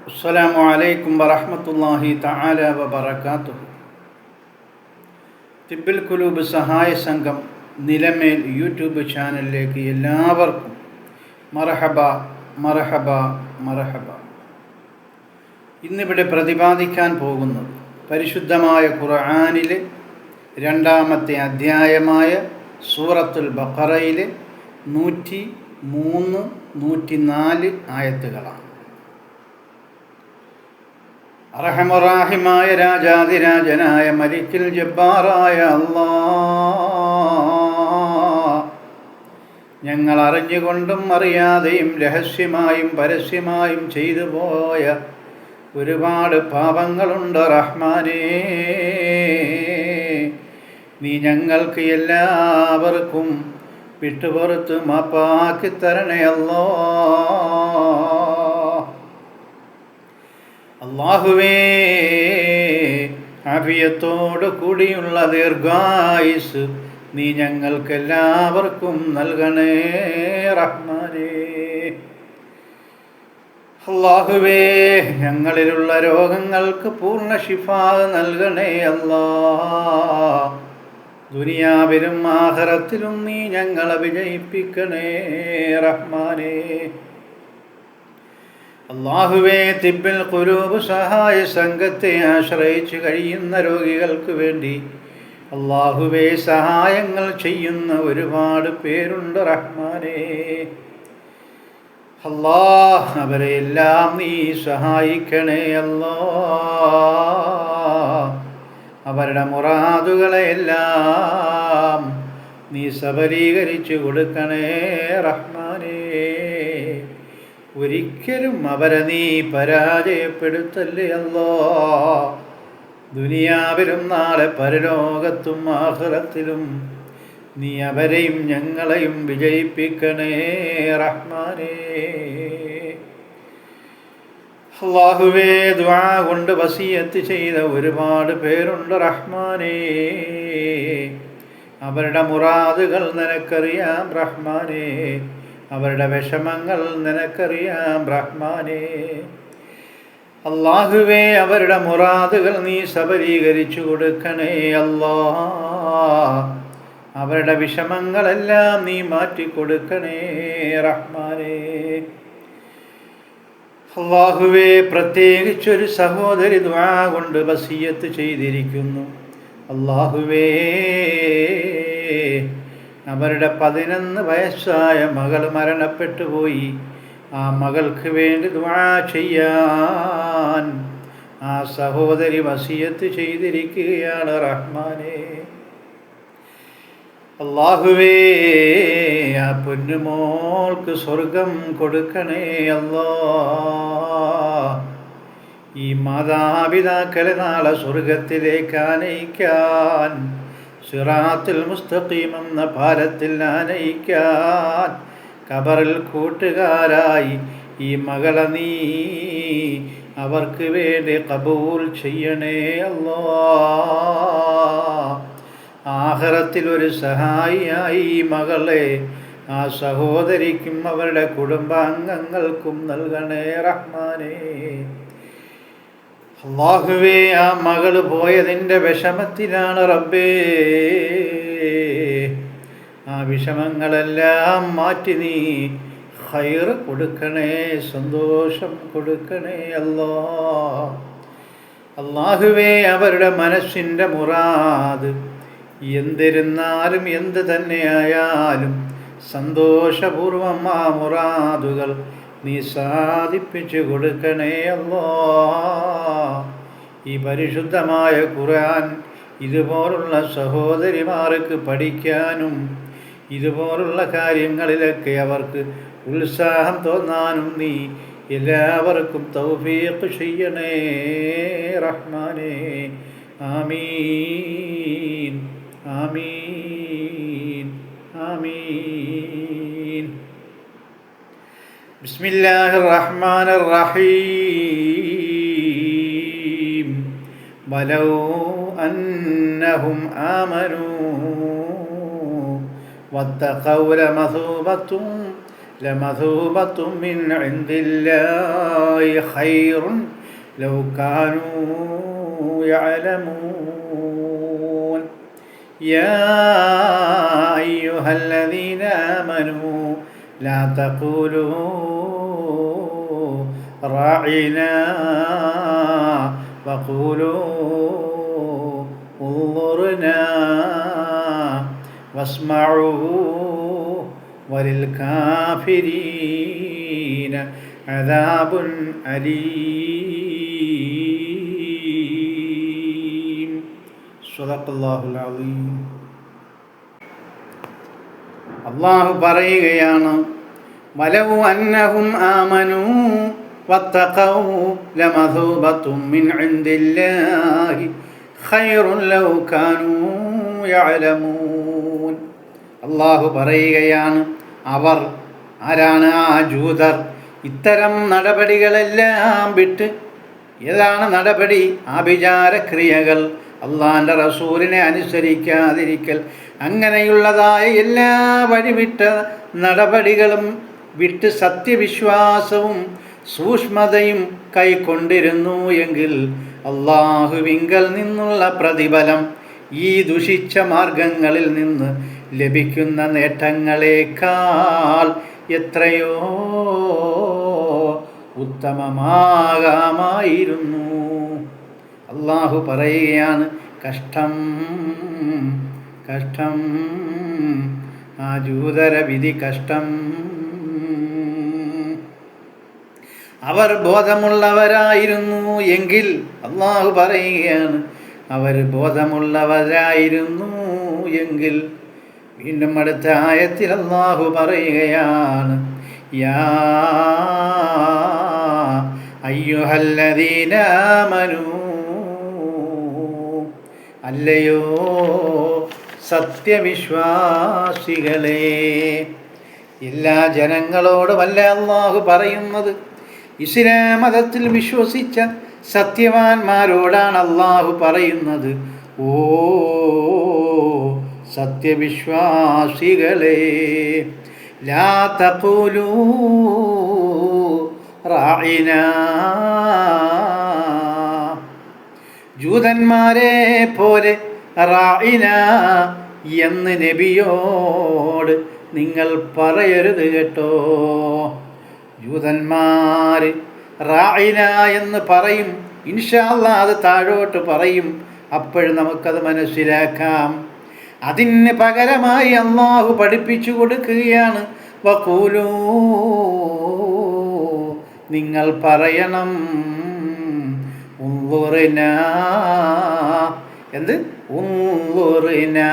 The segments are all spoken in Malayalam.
അസ്സലാമു അലൈക്കും വറഹ്മത്തുള്ളാഹി തആല വബറകാതുഹു. തിബ്ബിൽ ഖുലൂബ് സഹായ സംഘം നിലമേൽ യൂട്യൂബ് ചാനലിലേക്ക് എല്ലാവർക്കും മർഹബ മർഹബ മർഹബ. ഇന്നിവിടെ പ്രതിപാദിക്കാൻ പോകുന്നത് പരിശുദ്ധമായ ഖുർആനിലെ രണ്ടാമത്തെ അധ്യായമായ സൂറത്തുൽ ബഖറയിലെ 103, 104 ആയത്തുകളാണ്. അർഹമറാഹിമായ രാജാതിരാജനായ മലിക്കുൽ ജബ്ബാറായ അല്ലാഹ്, ഞങ്ങൾ അറിഞ്ഞുകൊണ്ടും അറിയാതെയും രഹസ്യമായും പരസ്യമായും ചെയ്തു പോയ ഒരുപാട് പാപങ്ങളുണ്ട് റഹ്മാനേ. നീ ഞങ്ങൾക്ക് എല്ലാവർക്കും വിട്ടുപുറത്ത് മാപ്പാക്കി തരണേ അല്ലാഹുവേ. ആഫിയത്തോടു കൂടിയുള്ള ദീർഘായുസ് നീ ഞങ്ങൾക്കെല്ലാവർക്കും നൽകണേ റഹ്മാനേ. അല്ലാഹുവേ, ഞങ്ങളിലുള്ള രോഗങ്ങൾക്ക് പൂർണ്ണ ശിഫാ നൽകണേ അല്ലാഹ്. ദുനിയാവിലും ആഖിറത്തിലും നീ ഞങ്ങളെ വിജയിപ്പിക്കണേ റഹ്മാനേ. അല്ലാഹുവേ, തിബ്ബിൽ ഖുലൂബ് സഹായ സംഘത്തെ ആശ്രയിച്ച് കഴിയുന്ന രോഗികൾക്ക് വേണ്ടി അല്ലാഹുവേ സഹായങ്ങൾ ചെയ്യുന്ന ഒരുപാട് പേരുണ്ട് റഹ്മാനേ. അല്ലാഹ്, അവരെയെല്ലാം നീ സഹായിക്കണേ അല്ലാഹ്. അവരുടെ മുറാദുകളെല്ലാം നീ സബലീകരിച്ചു കൊടുക്കണേ റഹ്മാനേ. ഒരിക്കലും അവരെ നീ പരാജയപ്പെടുത്തല്ലേ അല്ലാഹ്. ദുനിയാവിലും നാളെ പരലോകത്തും ആഖിറത്തിലും നീ അവരെയും ഞങ്ങളെയും വിജയിപ്പിക്കണേ റഹ്മാനേ. അല്ലാഹുവേ, ദുആ കൊണ്ട് വസിയത്ത് ചെയ്ത ഒരുപാട് പേരുണ്ട് റഹ്മാനേ. അവരുടെ മുറാദുകൾ നിനക്കറിയാം റഹ്മാനേ. അവരുടെ വിഷമങ്ങൾ നിനക്കറിയാം റഹ്മാനേ. അല്ലാഹുവേ, അവരുടെ മുറാദുകൾ നീ സബലീകരിച്ചു കൊടുക്കണേ അല്ലാഹ്. അവരുടെ വിഷമങ്ങളെല്ലാം നീ മാറ്റിക്കൊടുക്കണേ റഹ്മാനേ. അല്ലാഹുവേ, പ്രത്യേകിച്ചൊരു സഹോദരി ദുആ കൊണ്ട് വസിയത്ത് ചെയ്തിരിക്കുന്നു. അല്ലാഹുവേ, അവരുടെ 11 വയസ്സായ മകൾ മരണപ്പെട്ടു പോയി. ആ മകൾക്ക് വേണ്ടി ദുആ ചെയ്യാൻ ആ സഹോദരി വസിയത്ത് ചെയ്തിരിക്കുകയാണ് റഹ്മാനേ. അല്ലാഹുവേ, ആ പൊന്നുമോൾക്ക് സ്വർഗം കൊടുക്കണേ അല്ലാഹ്. ഈ മാതാപിതാക്കളെ നാളെ സ്വർഗത്തിലേക്ക് ആനയിക്കാൻ, സിറാത്തുൽ മുസ്തഖീം എന്ന പാലത്തിൽ ആനയിക്കാൻ, ഖബറിൽ കൂട്ടുകാരായി ഈ മകളെ നീ അവർക്ക് വേണ്ടി ഖബൂൽ ചെയ്യണേ അല്ലാഹ്. ആഖിറത്തിൽ ഒരു സഹായിയായി ഈ മകളെ ആ സഹോദരിക്കും അവരുടെ കുടുംബാംഗങ്ങൾക്കും നൽകണേ റഹ്മാനേ. അല്ലാഹുവേ, ആ മകൾ പോയതിൻ്റെ വിഷമത്തിലാണ് റബ്ബേ. ആ വിഷമങ്ങളെല്ലാം മാറ്റി നീ ഖൈർ കൊടുക്കണേ, സന്തോഷം കൊടുക്കണേ അല്ലാഹ്. അല്ലാഹുവേ, അവരുടെ മനസ്സിൻ്റെ മുറാദ് എന്തിരുന്നാലും എന്ത് തന്നെയായാലും സന്തോഷപൂർവം ആ മുറാദുകൾ നീ സാധിപ്പിച്ചു കൊടുക്കണേ അല്ലാഹ്. ഈ പരിശുദ്ധമായ ഖുർആൻ ഇതുപോലുള്ള സഹോദരിമാർക്ക് പഠിക്കാനും ഇതുപോലുള്ള കാര്യങ്ങളിലൊക്കെ അവർക്ക് ഉത്സാഹം തോന്നാനും നീ എല്ലാവർക്കും തൗഫീഖ് ചെയ്യണേ റഹ്മാനേ. ആമീൻ ആമീൻ ആമീൻ. ബിസ്മില്ലാഹിർ റഹ്മാനിർ റഹീം. വലൗ അന്നഹും ആമനൂ വത്തഖൗ ലമഥൂബത്തും لمثوبة من عند الله خير لو كانوا يعلمون يا أيها الذين آمنوا لا تقولوا راعنا وقولوا انظرنا واسمعوا وللكافرين عذاب أليم صدق الله العظيم. അള്ളാഹു പറയുകയാണ്, വലൗ അന്നഹും ആമനൂ വത്തഖൗ ലമഥൂബത്തും മിൻ ഇൻദില്ലാഹി ഖൈറുൻ ലൗ കാനൂ യഅലമൂൻ. അള്ളാഹു പറയുകയാണ്, അവർ ആരാണ്? ആ ജൂതർ ഇത്തരം നടപടികളെല്ലാം വിട്ട്, ഏതാണ് നടപടി? ആഭിചാരക്രിയകൾ, അള്ളാഹിൻ്റെ റസൂലിനെ അനുസരിക്കാതിരിക്കൽ, അങ്ങനെയുള്ളതായ എല്ലാ വഴിവിട്ട നടപടികളും വിട്ട് സത്യവിശ്വാസവും സൂക്ഷ്മതയും കൈക്കൊണ്ടിരുന്നു എങ്കിൽ അള്ളാഹുവിങ്കൽ നിന്നുള്ള പ്രതിഫലം ഈ ദുഷിച്ച മാർഗങ്ങളിൽ നിന്ന് ലഭിക്കുന്ന നേട്ടങ്ങളേക്കാൾ എത്രയോ ഉത്തമമാകാമായിരുന്നു. അള്ളാഹു പറയുകയാണ്, കഷ്ടം കഷ്ടം, ആ ജൂതര വിധി കഷ്ടം. അവർ ബോധമുള്ളവരായിരുന്നു എങ്കിൽ, അള്ളാഹു പറയുകയാണ്, അവർ ബോധമുള്ളവരായിരുന്നു എങ്കിൽ. വീണ്ടും അടുത്ത ആയത്തിൽ അള്ളാഹു പറയുകയാണ്, യാ അയ്യുഹല്ലദീന ആമനൂ, അല്ലയോ സത്യവിശ്വാസികളെ. എല്ലാ ജനങ്ങളോടുമല്ല അള്ളാഹു പറയുന്നത്, ഇസ്ലാം മതത്തിൽ വിശ്വസിച്ച സത്യവാന്മാരോടാണ് അള്ളാഹു പറയുന്നത്. ഓ സത്യവിശ്വാസികളെ, ലാ തഖൂലൂ റാഇനാ, ജൂതന്മാരെ പോലെ റാഇന എന്ന് നബിയോട് നിങ്ങൾ പറയരുത് കേട്ടോ. ജൂതന്മാർ റാഇന എന്ന് പറയും, ഇൻഷാ അല്ലാഹ് അത് താഴോട്ട് പറയും, അപ്പോഴും നമുക്കത് മനസ്സിലാക്കാം. അതിന് പകരമായി അള്ളാഹു പഠിപ്പിച്ചു കൊടുക്കുകയാണ്, വഖൂലൂ, നിങ്ങൾ പറയണം, ഉൻളുറിനാ, എന്ത്? ഉൻളുറിനാ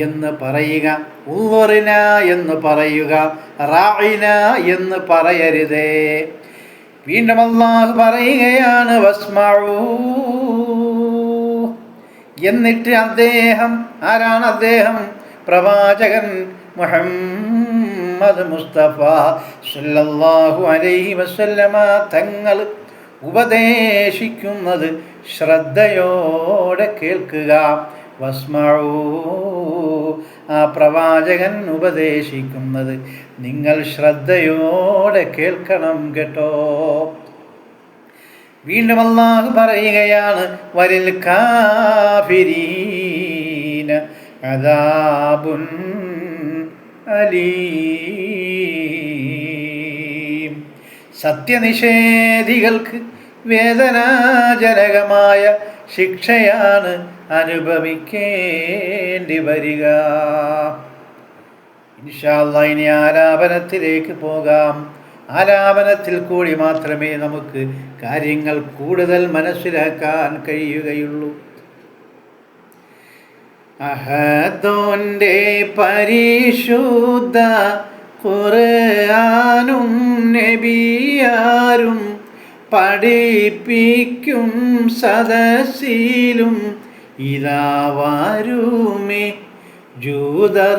എന്ന് പറയുക, ഉൻളുറിന എന്ന് പറയുക, റാഇന എന്ന് പറയരുതേ. വീണ്ടും അല്ലാഹു പറയുകയാണ്, വസ്മഊ, എന്നിട്ട് അദ്ദേഹം, ആരാണ് അദ്ദേഹം? പ്രവാചകൻ മുഹമ്മദ് മുസ്തഫ സല്ലല്ലാഹു അലൈഹി വസല്ലമ തങ്ങൾ ഉപദേശിക്കുന്നത് ശ്രദ്ധയോടെ കേൾക്കുക. വസ്മഊ, ആ പ്രവാചകൻ ഉപദേശിക്കുന്നത് നിങ്ങൾ ശ്രദ്ധയോടെ കേൾക്കണം കേട്ടോ. വീണ്ടും അല്ലാഹു പറയുകയാണ്, വലിൽ കാഫിരീന അദാബുൻ അലീം. സത്യനിഷേധികൾക്ക് വേദനാജനകമായ ശിക്ഷയാണ് അനുഭവിക്കേണ്ടി വരിക. ഇൻഷാ അല്ലാഹ് ഇനി ആലാപനത്തിലേക്ക് പോകാം. ആലാപനത്തിൽ കൂടി മാത്രമേ നമുക്ക് കാര്യങ്ങൾ കൂടുതൽ മനസ്സിലാക്കാൻ കഴിയുകയുള്ളൂ. അഹദോന്റെ പരിശുദ്ധ ഖുർആനും നബിയാരും പഠിപ്പിക്കും സദസ്സിലും ഇതാ വരുമേ ജൂതർ,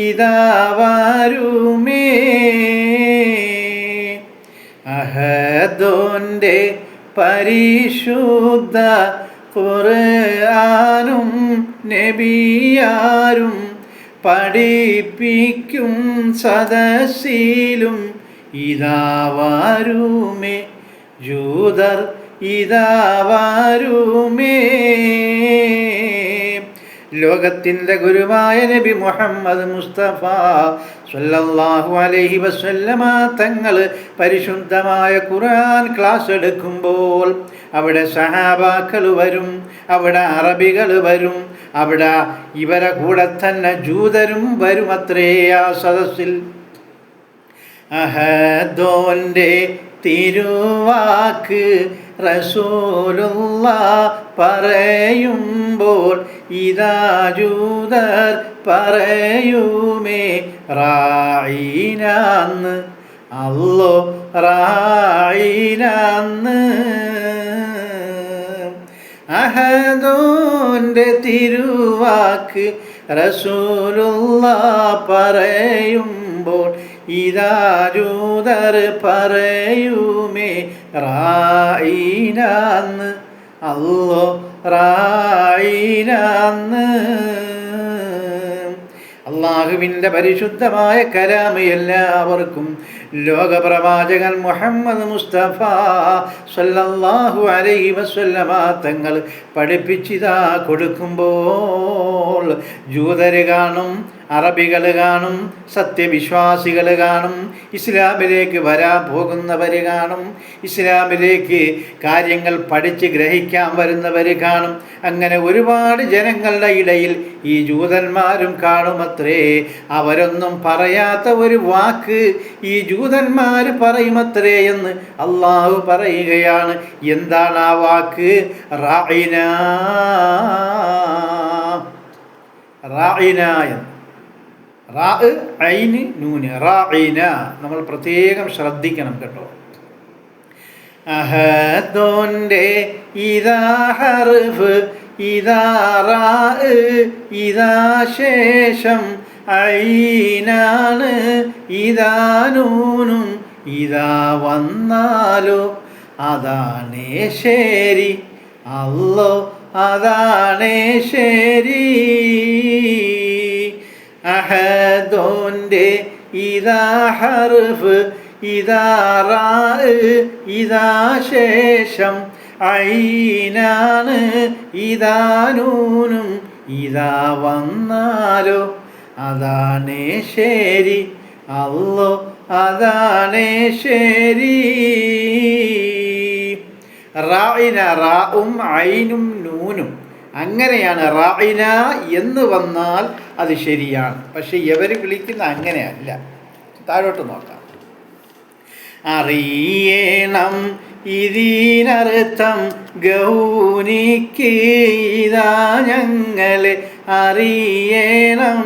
ഇതാ വരുമേ. അഹദോന്റെ പരിശുദ്ധ ഖുർആനും നബിയാരും പഠിപ്പിക്കും സദസ്സിലും ഇതാവാരുമേ ജൂതർ ഇതാവാരുമേ. ലോകത്തിൻ്റെ ഗുരുവായ നബി മുഹമ്മദ് മുസ്തഫ സ്വല്ലല്ലാഹു അലൈഹി വസല്ലമ തങ്ങൾ പരിശുദ്ധമായ ഖുർആൻ ക്ലാസ് എടുക്കുമ്പോൾ അവിടെ സഹാബാക്കൾ വരും, അവിടെ അറബികൾ വരും, അവിടെ ഇവരെ കൂടെ തന്നെ ജൂതരും വരും അത്രേ ആ സദസ്സിൽ. അഹദോൻ്റെ തിരുവാക്ക് റസൂലുള്ള പറയുമ്പോൾ ഇതാ ജൂതർ പറയുമേ റായിനാന്ന് അല്ലോ റായിനാന്ന്. അഹദോൻ്റെ തിരുവാക്ക് റസൂലുള്ള പറയുമ്പോൾ ഇതാ ജൂതർ പറയുമേ റായിനാന്ന് അല്ലോ റായിനാന്ന്. അള്ളാഹുവിൻ്റെ പരിശുദ്ധമായ കലാമ് എല്ലാവർക്കും ലോകപ്രവാചകൻ മുഹമ്മദ് മുസ്തഫ സ്വല്ലല്ലാഹു അലൈഹി വസല്ലമ തങ്ങൾ പഠിപ്പിച്ചിതാ കൊടുക്കുമ്പോൾ ജൂതർ കാണും, അറബികൾ കാണും, സത്യവിശ്വാസികൾ കാണും, ഇസ്ലാമിലേക്ക് വരാൻ പോകുന്നവർ കാണും, ഇസ്ലാമിലേക്ക് കാര്യങ്ങൾ പഠിച്ച് ഗ്രഹിക്കാൻ വരുന്നവർ കാണും. അങ്ങനെ ഒരുപാട് ജനങ്ങളുടെ ഇടയിൽ ഈ ജൂതന്മാരും കാണുമത്രേ. അവരൊന്നും പറയാത്ത ഒരു വാക്ക് ഈ ജൂതന്മാർ പറയുമത്രേ എന്ന് അള്ളാഹു പറയുകയാണ്. എന്താണ് ആ വാക്ക്? റായിന. റായിന എന്ന് റാ ഐന് നൂന് റായിന നമ്മൾ പ്രത്യേകം ശ്രദ്ധിക്കണം കേട്ടോ. അഹദോൻ്റെ ഇതാ ഹർഫ് ഇതാ റാ ഇതാ ശേഷം ഐനാണ് ഇതാ നൂനും ഇതാ വന്നാലോ അതാണേ ശരി അല്ലോ അതാണേ ശരി. അഹദോൻ്റെ ഇതാ ഹർഫ് ഇതാ റാ ഇതാ ശേഷം ഐനാണ് ഇതാ നൂനും ഇതാ വന്നാലോ അതാണേ ശരി അല്ലോ അതാണേ ശരി. റായിന റാവും ഐനും നൂനും അങ്ങനെയാണ്. റായിന എന്ന് വന്നാൽ അത് ശരിയാണ്. പക്ഷെ ഇവർ വിളിക്കുന്ന അങ്ങനെയല്ല. താഴോട്ട് നോക്കാം. അറിയണം ഇതിനർത്ഥം ഗൗനിക്ക് ഇതാ ഞങ്ങളെ അറിയണം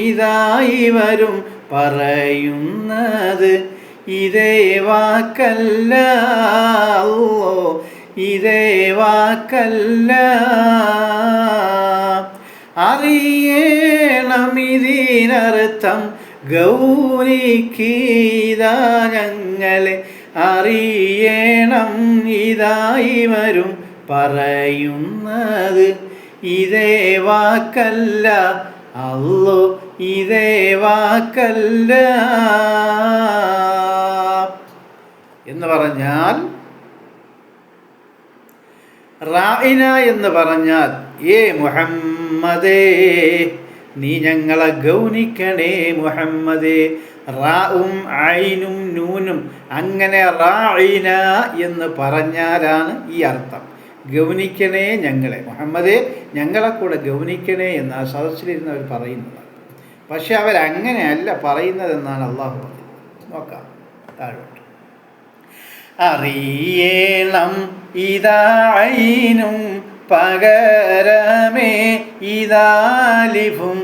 ഇതായി വരും പറയുന്നത് ഇതേ വാക്കല്ല ഇതേ വാക്കല്ല. അറിയണം ഇതിനർത്ഥം ഗൗരിക്കീതാ ഞങ്ങളെ അറിയണം ഇതായി വരും പറയുന്നത് ഇതേ വാക്കല്ല അല്ലോ ഇതേ വാക്കല്ല എന്ന് പറഞ്ഞാൽ, റായിന എന്ന് പറഞ്ഞാൽ ഏ മുഹമ്മദേ നീ ഞങ്ങളെ ഗൗനിക്കണേ മുഹമ്മദേ. റാവും ഐനും നൂനും അങ്ങനെ റായിന എന്ന് പറഞ്ഞാലാണ് ഈ അർത്ഥം. ഗൗനിക്കണേ ഞങ്ങളെ മുഹമ്മദേ, ഞങ്ങളെ കൂടെ ഗൗനിക്കണേ എന്ന് ആ സദസ്സിലിരുന്നവർ പറയുന്നതാണ്. പക്ഷെ അവരങ്ങനെയല്ല പറയുന്നതെന്നാണ് അള്ളാഹു പറഞ്ഞത്. നോക്കാം താഴോട്ട്. അറിയണം ഇതാ ഐനും പകരമേ ഇതാലിഫും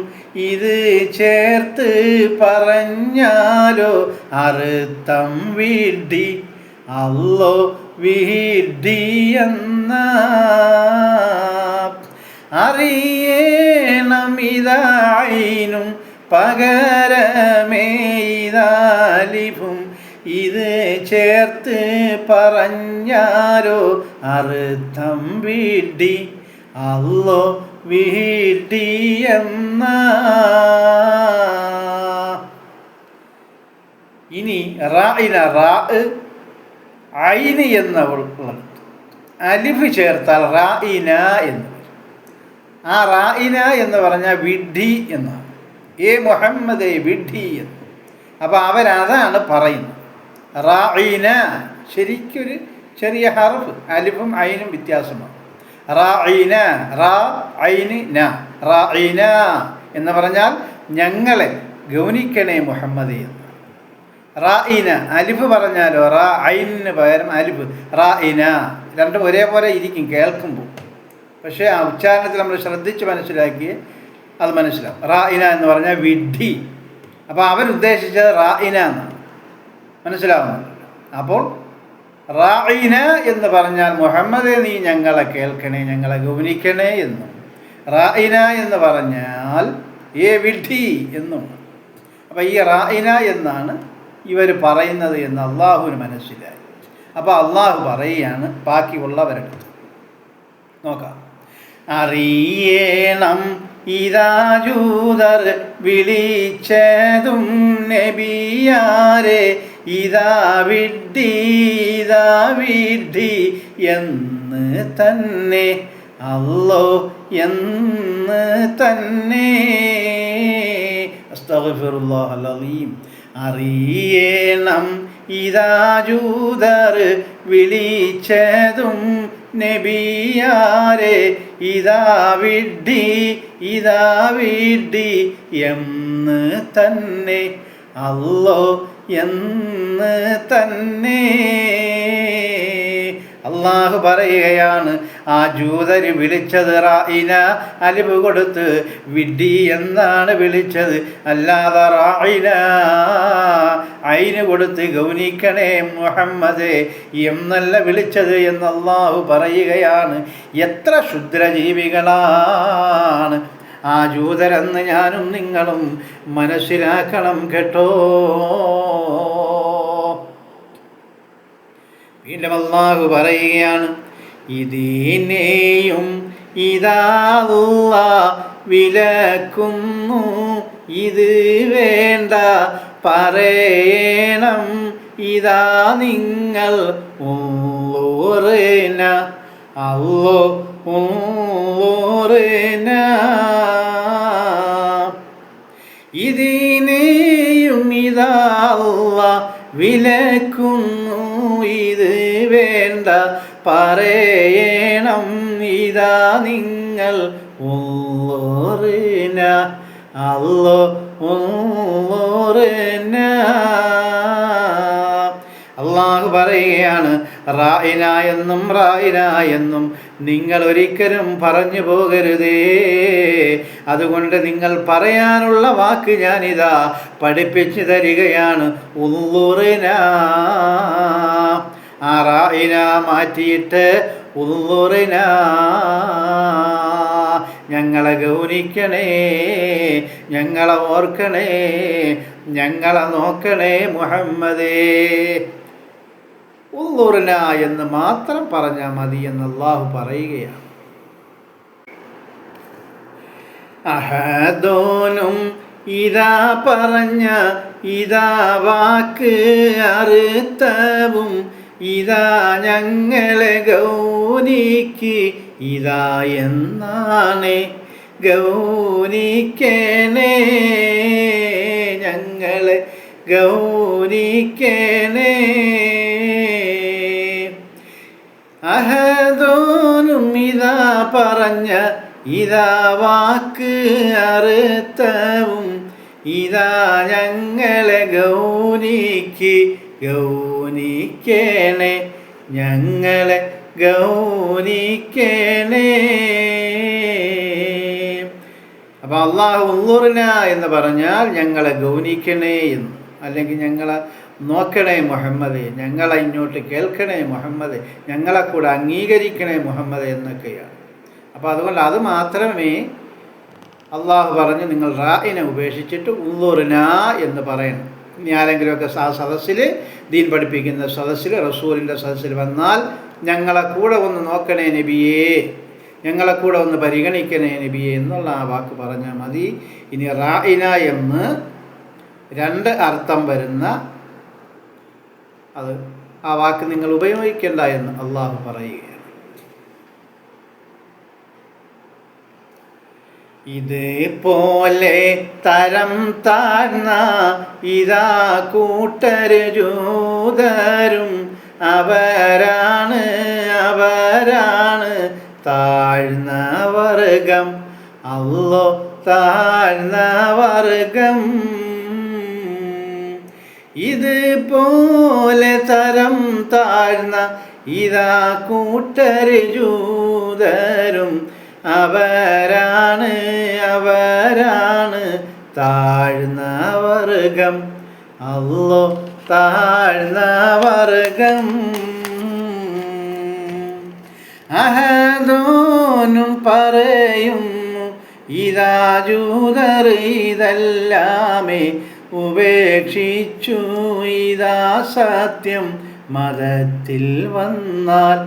ഇത് ചേർത്ത് പറഞ്ഞാലോ അർത്ഥം വിഡ്ഢി അല്ലോ വിഡ്ഢിയെന്ന. അറിയണം ഇതായിനും പകരമേ ഇതാലിഫും ഇത് ചേർത്ത് പറഞ്ഞാലോ അർത്ഥം വിഡ്ഢി അല്ലോ വീട്ടിയെന്ന. ഇനി റാഇന, റാ ഐന് എന്ന ഉള്ളത് അലിഫ് ചേർത്താൽ റാഇന എന്ന്. ആ റാഇന എന്ന് പറഞ്ഞാൽ വിഡ്ഢി എന്നാണ്. മുഹമ്മദേ വിഡ്ഢി എന്ന്. അപ്പോൾ അവരതാണ് പറയുന്നത്. റാഇന ശരിക്കൊരു ചെറിയ ഹർഫ്, അലിഫും ഐനും വ്യത്യാസമാണ്. റാഇന, റാ ഐന് ന, റാഇന എന്ന് പറഞ്ഞാൽ ഞങ്ങളെ ഗൗനിക്കണേ മുഹമ്മദേ എന്ന്. റാഇന അലിഫ് പറഞ്ഞാലോ റാ ഐനിന് പകരം അലിഫ്, റാഇന. രണ്ടും ഒരേപോലെ ഇരിക്കും കേൾക്കുമ്പോൾ, പക്ഷേ ആ ഉച്ചാരണത്തിൽ നമ്മൾ ശ്രദ്ധിച്ച് മനസ്സിലാക്കി അത് മനസ്സിലാവും. റാഇന എന്ന് പറഞ്ഞാൽ വിഡ്ഢി. അപ്പോൾ അവരുദ്ദേശിച്ചത് റാഇന എന്നാണ്, മനസ്സിലാവുന്നുണ്ട്. അപ്പോൾ റാഇന എന്ന് പറഞ്ഞാൽ മുഹമ്മദേ നീ ഞങ്ങളെ കേൾക്കണേ, ഞങ്ങളെ ഗൗനിക്കണേ എന്നും. റാഇന എന്ന് പറഞ്ഞാൽ വിഡ്ഢി എന്നും. അപ്പോൾ ഈ റാഇന എന്നാണ് ഇവർ പറയുന്നത് എന്ന് അള്ളാഹുവിന് മനസ്സിലായി. അപ്പോൾ അള്ളാഹു പറയുകയാണ് ബാക്കിയുള്ളവരുടെ നോക്കാം. അറിയണം ഇതാ ജൂതർ വിളിച്ചതും നബിയാരെ, ഇതാ വിഡ്ഢി എന്ന് തന്നെ, അല്ലോ എന്ന് തന്നെ. അസ്തഗ്ഫിറുല്ലാഹൽ അലീം. അറിയണം ഇതാ ജൂതർ വിളിച്ചതും നബിയാരെ, ഇതാ വിഡ്ഢി എന്ന് തന്നെ, അല്ലോ എന്ന് തന്നെ. അള്ളാഹു പറയുകയാണ് ആ ജൂതര് വിളിച്ചത് റാഇന അലിഫ് കൊടുത്ത് വിഡ്ഢി എന്നാണ് വിളിച്ചത്, അല്ലാതെ റാഇന ഐന് കൊടുത്ത് ഗൗനിക്കണേ മുഹമ്മദേ എന്നല്ല വിളിച്ചത് എന്ന് അള്ളാഹു പറയുകയാണ്. എത്ര ക്ഷുദ്രജീവികളാണ് ആ ജൂതരെന്ന് ഞാനും നിങ്ങളും മനസ്സിലാക്കണം കേട്ടോ. വീണ്ടും അല്ലാഹു പറയുകയാണ് ഇതിനെയും ഇതാ അല്ലാഹ് വിലക്കുന്നു, ഇത് വേണ്ട പറയണം ഇതാ നിങ്ങൾ ഉള്ളൂറിന, അല്ലോ ഉള്ളൂറിന. ഇതിനെയും ഇതാ അല്ലാഹ് വിലക്കുന്നു, ഇത് വേണ്ട പറയണം ഇതാ നിങ്ങൾ ഉള്ളൂറിന, അല്ലോ ഉള്ളൂറിന. അള്ളാഹു പറയുകയാണ് റാഇന എന്നും റാഇന എന്നും നിങ്ങൾ ഒരിക്കലും പറഞ്ഞു പോകരുതേ. അതുകൊണ്ട് നിങ്ങൾ പറയാനുള്ള വാക്ക് ഞാനിതാ പഠിപ്പിച്ചു തരികയാണ്. ഉള്ളൂറിന, ആ റാഇന മാറ്റിയിട്ട് ഉള്ളൂറിന, ഞങ്ങളെ ഗൗനിക്കണേ, ഞങ്ങളെ ഓർക്കണേ, ഞങ്ങളെ നോക്കണേ മുഹമ്മദേ. ഉള്ളൂറിന എന്ന് മാത്രം പറഞ്ഞാൽ മതി എന്ന് അല്ലാഹു പറയുകയാണ്. അഹദോനും ഇതാ പറഞ്ഞ ഇതാ വാക്ക് അർത്ഥവും, ഇതാ ഞങ്ങളെ ഗൗനിക്ക് ഇതാ എന്നാണ്, ഗൗനിക്കണേ ഞങ്ങളെ ഗൗനിക്കണേ. അഹദോനും ഇതാ പറഞ്ഞ ഇതാ വാക്ക് അർത്ഥവും, ഇതാ ഞങ്ങളെ ഗൗനിക്ക് ഗൗനിക്കണേ, ഞങ്ങളെ ഗൗനിക്കണേ. അപ്പോൾ അല്ലാഹു ഉള്ളൂറിന എന്ന് പറഞ്ഞാൽ ഞങ്ങളെ ഗൗനിക്കണേ എന്ന്, അല്ലെങ്കിൽ ഞങ്ങളെ നോക്കണേ മുഹമ്മദേ, ഞങ്ങളെ ഇങ്ങോട്ട് കേൾക്കണേ മുഹമ്മദേ, ഞങ്ങളെ കൂടെ അംഗീകരിക്കണേ മുഹമ്മദേ എന്നൊക്കെയാണ്. അപ്പോൾ അതുകൊണ്ട് അത് മാത്രമേ അള്ളാഹു പറഞ്ഞ് നിങ്ങൾ റാഇനെ ഉപേക്ഷിച്ചിട്ട് ഉള്ളൂറിന എന്ന് പറയണം. ഇനി ആരെങ്കിലുമൊക്കെ സദസ്സിൽ ദീൻ പഠിപ്പിക്കുന്ന സദസ്സിൽ റസൂലിൻ്റെ സദസ്സിൽ വന്നാൽ ഞങ്ങളെ കൂടെ ഒന്ന് നോക്കണേ നബിയേ, ഞങ്ങളെ കൂടെ ഒന്ന് പരിഗണിക്കണേ നബിയെ എന്നുള്ള ആ വാക്ക് പറഞ്ഞാൽ മതി. ഇനി റായിന എന്ന് 2 അർത്ഥം വരുന്ന ആ വാക്ക് നിങ്ങൾ ഉപയോഗിക്കേണ്ട എന്ന് അള്ളാഹു പറയുകയാണ്. ഇതേപോലെ തരം താഴ്ന്ന ഇതാ കൂട്ടര് ജൂതരും അവരാണ് താഴ്ന്ന വർഗം, അല്ലോ താഴ്ന്ന വർഗം. ഇതുപോലെ തരം താഴ്ന്ന ഇതാ കൂട്ടര് ജൂതരും അവരാണ് താഴ്ന്ന വർഗം, അല്ലോ താഴ്ന്ന വർഗം. അഹദോനും പറയുന്നു ഇതാ ജൂതർ ഇതെല്ലാമേ ഉപേക്ഷിച്ചു ഇതാ സത്യം മതത്തിൽ വന്നാൽ,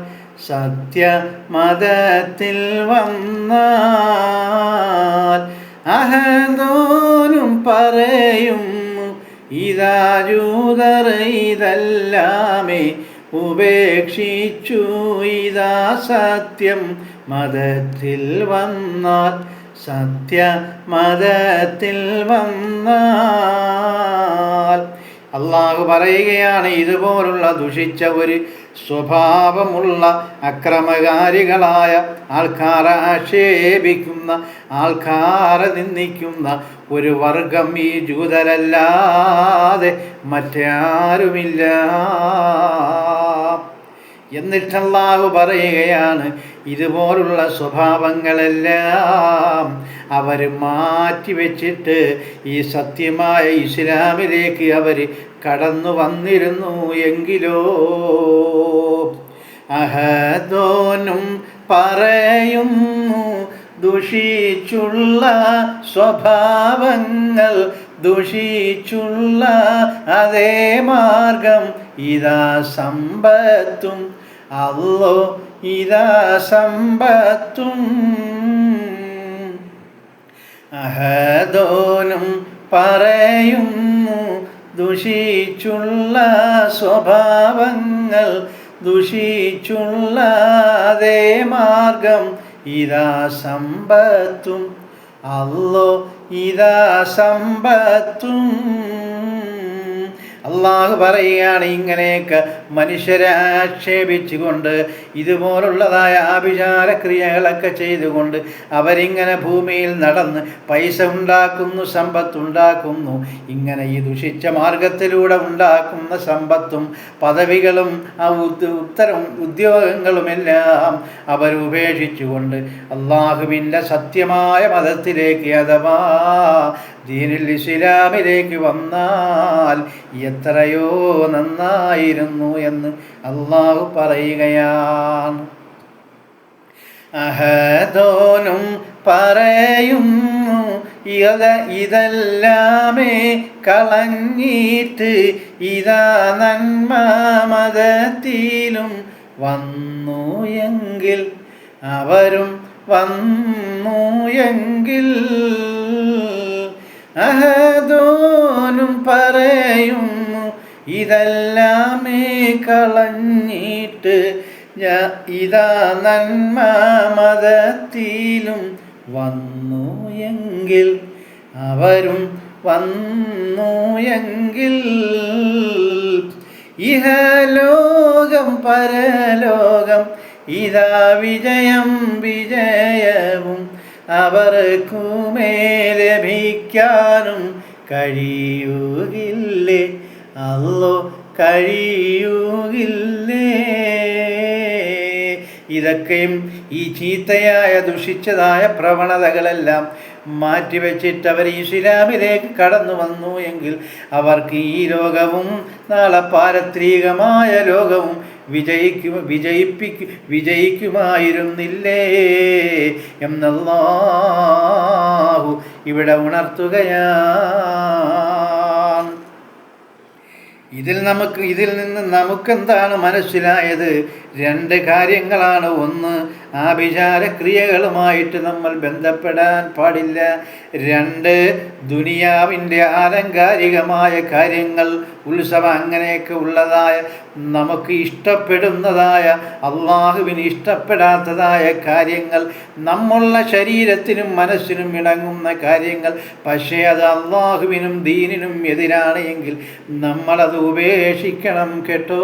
സത്യമതത്തിൽ വന്നാൽ. അഹദോനും പറയുന്നു ഇതാ ജൂതർ ഇതെല്ലാമേ ഉപേക്ഷിച്ചു ഇതാ സത്യം മതത്തിൽ വന്നാൽ, സത്യമതത്തിൽ വന്നാൽ. അള്ളാഹു പറയുകയാണ്, ഇതുപോലുള്ള ദുഷിച്ച ഒരു സ്വഭാവമുള്ള അക്രമകാരികളായ ആൾക്കാരെ ആക്ഷേപിക്കുന്ന, ആൾക്കാരെ നിന്ദിക്കുന്ന ഒരു വർഗം ഈ ജൂതരല്ലാതെ മറ്റാരുമില്ല. എന്നിട്ട് അല്ലാഹു പറയുകയാണ്, ഇതുപോലുള്ള സ്വഭാവങ്ങളെല്ലാം അവർ മാറ്റിവെച്ചിട്ട് ഈ സത്യമായ ഇസ്ലാമിലേക്ക് അവർ കടന്നു വന്നിരുന്നു എങ്കിലോ. അഹദോനും പറയുന്നു ദുഷിച്ചുള്ള സ്വഭാവങ്ങൾ, ദുഷിച്ചുള്ള അതേ മാർഗം ഇതാ സമ്പത്തും, അല്ലോ ഇതാ സമ്പത്തും. അഹദോനും പറയുന്നു ദുഷിച്ചുള്ള സ്വഭാവങ്ങൾ, ദുഷിച്ചുള്ള അതേ മാർഗം ഇതാ സമ്പത്തും, അല്ലോ ഇതാ സമ്പത്തും. അള്ളാഹു പറയുകയാണ്, ഇങ്ങനെയൊക്കെ മനുഷ്യരെ ആക്ഷേപിച്ചുകൊണ്ട് ഇതുപോലുള്ളതായ ആഭിചാരക്രിയകളൊക്കെ ചെയ്തുകൊണ്ട് അവരിങ്ങനെ ഭൂമിയിൽ നടന്ന് പൈസ ഉണ്ടാക്കുന്നു, സമ്പത്തുണ്ടാക്കുന്നു. ഇങ്ങനെ ഈ ദുഷിച്ച മാർഗത്തിലൂടെ ഉണ്ടാക്കുന്ന സമ്പത്തും പദവികളും ഉദ്യോഗങ്ങളുമെല്ലാം അവരുപേക്ഷിച്ചുകൊണ്ട് അള്ളാഹുവിൻ്റെ സത്യമായ മതത്തിലേക്ക് അഥവാ ദീനുൽ ഇസ്ലാമിലേക്ക് വന്നാൽ എത്രയോ നന്നായിരുന്നു എന്ന് അള്ളാഹു പറയുകയാണ്. അഹദോനും പറയുന്നു ഇതെല്ലാമേ കളഞ്ഞിട്ട് ഇതാ നന്മ മതത്തിലും വന്നു എങ്കിൽ, അവരും വന്നു എങ്കിൽ. അഹദോനും പറയുന്നു ഇതെല്ലാമേ കളഞ്ഞിട്ട് ഇതാ നന്മ മതത്തിലും വന്നു എങ്കിൽ, അവരും വന്നു എങ്കിൽ. ഇഹലോകം പരലോകം ഇതാ വിജയം വിജയവും അവർക്കുമേ ലഭിക്കാനും കഴിയുകില്ലേ, അല്ലോ കഴിയുകില്ലേ. ഇതൊക്കെയും ഈ ചീത്തയായ ദുഷിച്ചതായ പ്രവണതകളെല്ലാം മാറ്റിവെച്ചിട്ട് അവർ ഇസ്ലാമിലേക്ക് കടന്നു വന്നു എങ്കിൽ അവർക്ക് ഈ ലോകവും നാളെ പാരത്രികമായ ലോകവും വിജയിക്കുമായിരുന്നില്ലേ എന്നല്ലാഹു ഇവിടെ ഉണർത്തുകയാണ്. ഇതിൽ നിന്ന് നമുക്കെന്താണ് മനസ്സിലായത്? രണ്ട് കാര്യങ്ങളാണ്. ഒന്ന്, ആഭിചാരക്രിയകളുമായിട്ട് നമ്മൾ ബന്ധപ്പെടാൻ പാടില്ല. രണ്ട്, ദുനിയാവിൻ്റെ ആലങ്കാരികമായ കാര്യങ്ങൾ, ഉത്സവം, അങ്ങനെയൊക്കെ ഉള്ളതായ നമുക്ക് ഇഷ്ടപ്പെടുന്നതായ അള്ളാഹുവിന് ഇഷ്ടപ്പെടാത്തതായ കാര്യങ്ങൾ, നമ്മളുടെ ശരീരത്തിനും മനസ്സിനും ഇണങ്ങുന്ന കാര്യങ്ങൾ, പക്ഷേ അത് അള്ളാഹുവിനും ദീനിനും എതിരാണ് എങ്കിൽ നമ്മളത് ഉപേക്ഷിക്കണം കേട്ടോ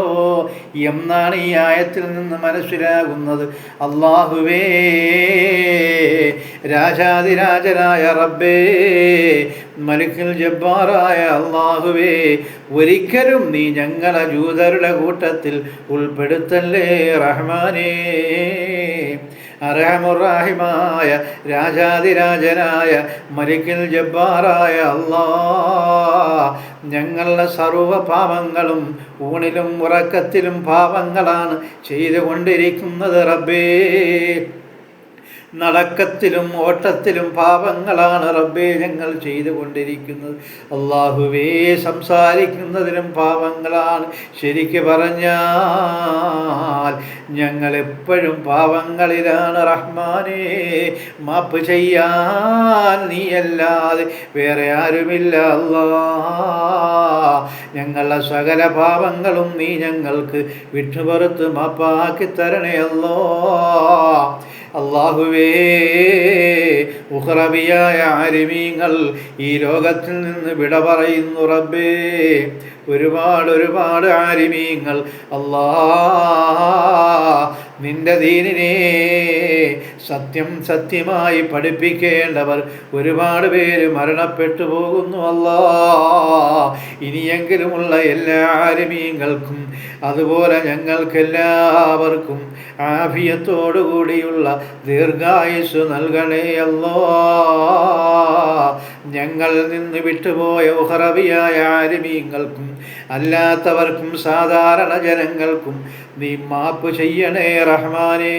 എന്നാണ് ഈ ആയത്തിൽ നിന്ന് മനസ്സിലാകുന്നത്. അള്ളാഹുവേ, രാജാതിരാജനായ റബ്ബേ, മലിക്കുൽ ജബ്ബാറായ അള്ളാഹുവേ, ഒരിക്കലും നീ ഞങ്ങളെ ജൂതരുടെ കൂട്ടത്തിൽ ഉൾപ്പെടുത്തല്ലേ റഹ്മാനേ. അർഹമുർറാഹിമായ രാജാതിരാജനായ മലിക്കുൽ ജബ്ബാറായ അല്ലാഹ്, ഞങ്ങളുടെ സർവ്വ പാപങ്ങളും ഊണിലും ഉറക്കത്തിലും പാപങ്ങളാണ് ചെയ്തുകൊണ്ടിരിക്കുന്നത് റബ്ബേ. നടക്കത്തിലും ഓട്ടത്തിലും പാപങ്ങളാണ് റബ്ബേ ഞങ്ങൾ ചെയ്തുകൊണ്ടിരിക്കുന്നത്. അള്ളാഹുവേ, സംസാരിക്കുന്നതിലും പാപങ്ങളാണ്. ശരിക്ക് പറഞ്ഞാൽ ഞങ്ങളെപ്പോഴും പാപങ്ങളിലാണ് റഹ്മാനേ. മാപ്പ് ചെയ്യാൻ നീയല്ലാതെ വേറെ ആരുമില്ല അല്ലാഹ്. ഞങ്ങളുടെ സകല പാപങ്ങളും നീ ഞങ്ങൾക്ക് വിട്ടുപുറത്ത് മാപ്പാക്കി തരണേ അല്ലാഹ്. അള്ളാഹുവേ, ഉഖ്റവിയായ ആലിമീങ്ങൾ ഈ ലോകത്തിൽ നിന്ന് വിട പറയുന്നു റബ്ബേ. ഒരുപാട് ആലിമീങ്ങൾ അല്ലാഹ് നിന്റെ ദീനിനെ സത്യമായി പഠിപ്പിക്കേണ്ടവർ ഒരുപാട് പേര് മരണപ്പെട്ടു പോകുന്നു അല്ലാഹ്. ഇനിയെങ്കിലുമുള്ള എല്ലാ ആലിമീങ്ങൾക്കും അതുപോലെ ഞങ്ങൾക്കെല്ലാവർക്കും ആഫിയത്തോടുകൂടിയുള്ള ദീർഘായുസ്സ് നൽകണേ അല്ലാഹ്. ഞങ്ങൾ നിന്ന് വിട്ടുപോയ ഉഖ്റവിയായ ആലിമീങ്ങൾക്കും അല്ലാത്തവർക്കും സാധാരണ ജനങ്ങൾക്കും നീ മാപ്പ് ചെയ്യണേ റഹ്മാനേ.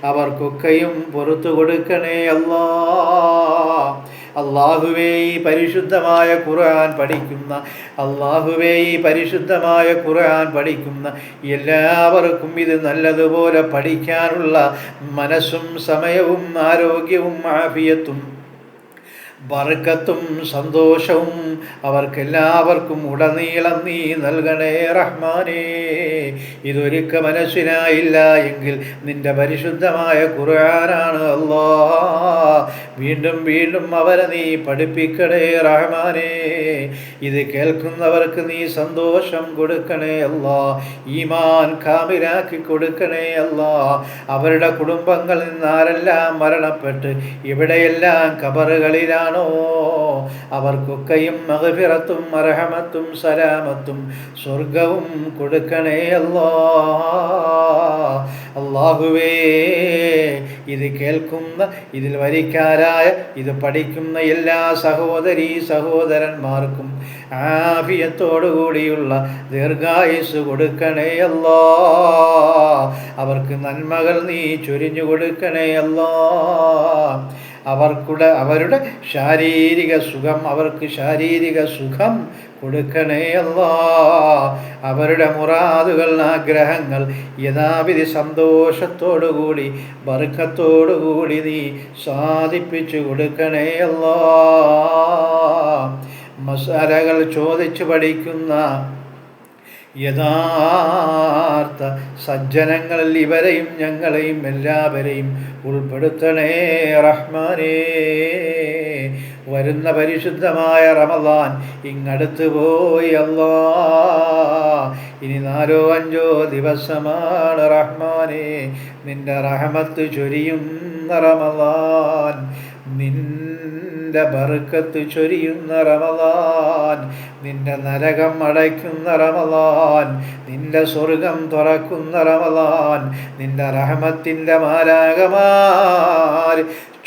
അവർക്കൊക്കെയും പുറത്തു കൊടുക്കണേ അല്ലാഹ്. അള്ളാഹുവേ, ഈ പരിശുദ്ധമായ ഖുർആൻ പഠിക്കുന്ന എല്ലാവർക്കും ഇത് നല്ലതുപോലെ പഠിക്കാനുള്ള മനസ്സും സമയവും ആരോഗ്യവും ആഫിയത്തും ബർക്കത്തും സന്തോഷവും അവർക്കെല്ലാവർക്കും ഉടനീളം നീ നൽകണേ റഹ്മാനേ. ഇതൊരിക്ക മനസ്സിലായില്ല എങ്കിൽ നിന്റെ പരിശുദ്ധമായ ഖുർആനാണ് അല്ലാഹ്. വീണ്ടും അവരെ നീ പഠിപ്പിക്കണേ റഹ്മാനേ. ഇത് കേൾക്കുന്നവർക്ക് നീ സന്തോഷം കൊടുക്കണേ അല്ലാഹ്. ഈമാൻ കാമിലാക്കി കൊടുക്കണേ അല്ലാഹ്. അവരുടെ കുടുംബങ്ങളിൽ നിന്ന് ആരെല്ലാം മരണപ്പെട്ട് എവിടെയെല്ലാം ഖബറുകളിലാണ് അവർക്കൊക്കെയും മഗ്ഫിറത്തും മർഹമത്തും സലാമത്തും സ്വർഗവും കൊടുക്കണേ അല്ലാഹ്. അല്ലാഹുവേ, ഇത് കേൾക്കുന്ന, ഇതിൽ വരിക്കാരായ, ഇത് പഠിക്കുന്ന എല്ലാ സഹോദരന്മാർക്കും ആഫിയത്തോടുകൂടിയുള്ള ദീർഘായുസ് കൊടുക്കണേ അല്ലാഹ്. അവർക്ക് നന്മകൾ നീ ചൊരിഞ്ഞു കൊടുക്കണേ അല്ലാഹ്. അവരുടെ ശാരീരിക സുഖം കൊടുക്കണേ അല്ലാഹ്. അവരുടെ മുറാദുകൾ, ആഗ്രഹങ്ങൾ യഥാവിധി സന്തോഷത്തോടുകൂടി ബർക്കത്തോടുകൂടി നീ സാധിപ്പിച്ചു കൊടുക്കണേ അല്ലാഹ്. മസാലകൾ ചോദിച്ചു പഠിക്കുന്ന യഥാർത്ഥ സജ്ജനങ്ങളിൽ ഇവരെയും ഞങ്ങളെയും എല്ലാവരെയും ഉൾപ്പെടുത്തണേ റഹ്മാനേ. വരുന്ന പരിശുദ്ധമായ റമദാൻ ഇങ്ങടുത്ത് പോയി അല്ലാഹ്. ഇനി 4-5 ദിവസമാണ് റഹ്മാനേ. നിന്റെ റഹ്മത്ത് ചൊരിയുന്ന റമദാൻ, നിന്റെ ബർക്കത്ത് ചൊരിയുന്ന റമദാൻ, നിന്റെ നരകം അടയ്ക്കുന്ന റമദാൻ, നിന്റെ സ്വർഗം തുറക്കുന്ന റമദാൻ, നിന്റെ റഹ്മത്തിൻ്റെ മാലാകമാർ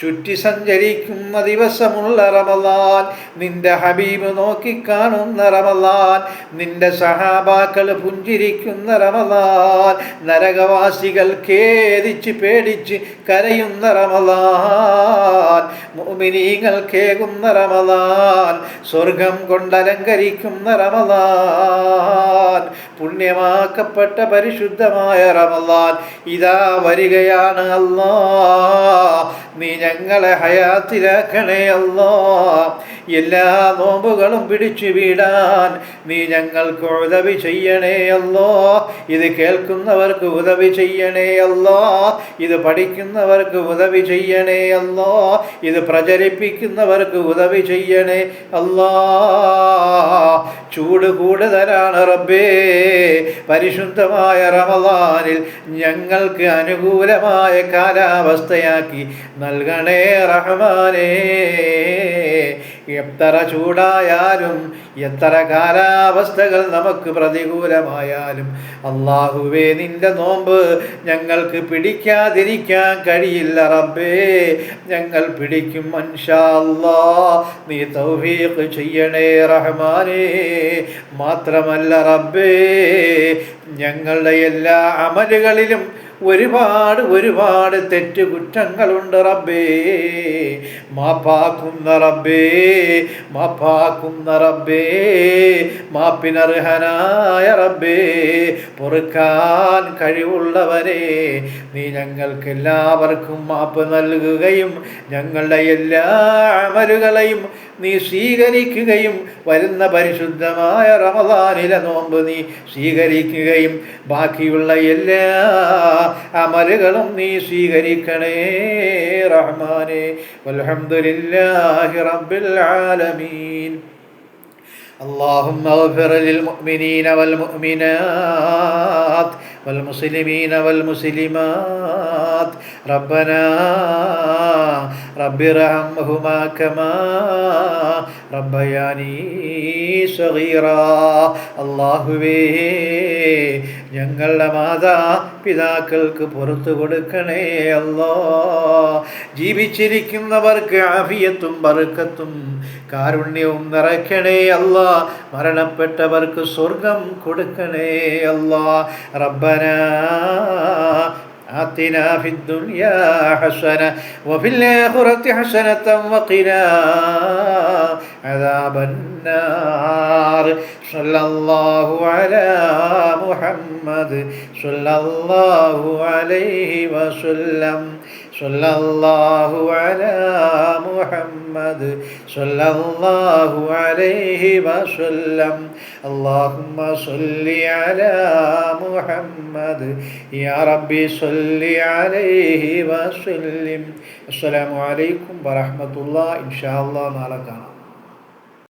ചുറ്റി സഞ്ചരിക്കുന്ന ദിവസമുള്ള റമളാൻ, നിന്റെ ഹബീബ് നോക്കിക്കാണുന്ന റമളാൻ, നിന്റെ സഹാബാക്കൾ പുഞ്ചിരിക്കുന്ന റമളാൻ, നരകവാസികൾ ഖേദിച്ച് പേടിച്ച് കരയുന്ന റമളാൻ, മുഅ്മിനീങ്ങൾ കേകുന്ന റമളാൻ, സ്വർഗം കൊണ്ടലങ്കരിക്കുന്ന റമളാൻ, പുണ്യമാക്കപ്പെട്ട പരിശുദ്ധമായ റമളാൻ ഇതാ വരികയാണ്. അല്ലാ, നീ ഞങ്ങളെ ഹയാത്തിലാക്കണേ അല്ലാ. എല്ലാ നോമ്പുകളും പിടിച്ചു വീടാൻ നീ ഞങ്ങൾക്ക് ഉദവി ചെയ്യണേ അല്ലാ. ഇത് കേൾക്കുന്നവർക്ക് ഉദവി ചെയ്യണേ അല്ലാ. ഇത് പഠിക്കുന്നവർക്ക് ഉദവി ചെയ്യണേ അല്ലാ. ഇത് പ്രചരിപ്പിക്കുന്നവർക്ക് ഉദവി ചെയ്യണേ അല്ലാ. ചൂട് കൂടുതലാണ് റബ്ബേ. പരിശുദ്ധമായ റമളാനിൽ ഞങ്ങൾക്ക് അനുകൂലമായ കാലാവസ്ഥയാക്കി നൽകണേ റഹ്മാനേ. എത്ര ചൂടായാലും എത്ര കാലാവസ്ഥകൾ നമുക്ക് പ്രതികൂലമായാലും അല്ലാഹുവേ, നിന്റെ നോമ്പ് ഞങ്ങൾക്ക് പിടിക്കാതിരിക്കാൻ കഴിയില്ല റബ്ബേ. ഞങ്ങൾ പിടിക്കും ഇൻഷാ അല്ലാഹ്. നീ തൗഫീഖ് ചെയ്യണേ റഹ്മാനേ. മാത്രമല്ല റബ്ബേ, ഞങ്ങളുടെ എല്ലാ അമലുകളിലും ഒരുപാട് തെറ്റുകുറ്റങ്ങളുണ്ട് റബ്ബേ. മാപ്പാക്കുന്ന റബ്ബേ, മാപ്പാക്കുന്ന റബ്ബേ, മാപ്പിനർഹനായ റബ്ബേ, പൊറുക്കാൻ കഴിവുള്ളവരെ നീ ഞങ്ങൾക്കെല്ലാവർക്കും മാപ്പ് നൽകുകയും ഞങ്ങളുടെ എല്ലാ അമലുകളെയും നീ സ്വീകരിക്കുകയും വരുന്ന പരിശുദ്ധമായ റമളാനിലെ നോമ്പ് നീ സ്വീകരിക്കുകയും ബാക്കിയുള്ള എല്ലാ അമലുകളും നീ സ്വീകരിക്കണേ റഹ്മാനേ. വൽഹംദുലില്ലാഹി റബ്ബിൽ ആലമീൻ. اللهم اغفر للمؤمنين والمؤمنات والمسلمين والمسلمات. ربنا رب ارحمهما كما ربياني صغيرا. അല്ലാഹുവേ, ഞങ്ങളുടെ മാതാപിതാക്കൾക്ക് പുറത്തു കൊടുക്കണേ അല്ലാ. ജീവിച്ചിരിക്കുന്നവർക്ക് ആഫിയത്തും ബർക്കത്തും കാരുണ്യവും നിറയ്ക്കണേ അല്ലാ. മരണപ്പെട്ടവർക്ക് സ്വർഗം കൊടുക്കണേ അല്ലാ. റബ്ബനാ آتنا في الدنيا حسنة وفي الآخرة حسنة وقنا عذاب النار. صلى الله على محمد صلى الله عليه وسلم. صلى الله على محمد صلى الله عليه وسلم. اللهم صل على محمد يا ربي صل عليه وسلم. السلام عليكم ورحمة الله. إن شاء الله നാളെ കാണാം.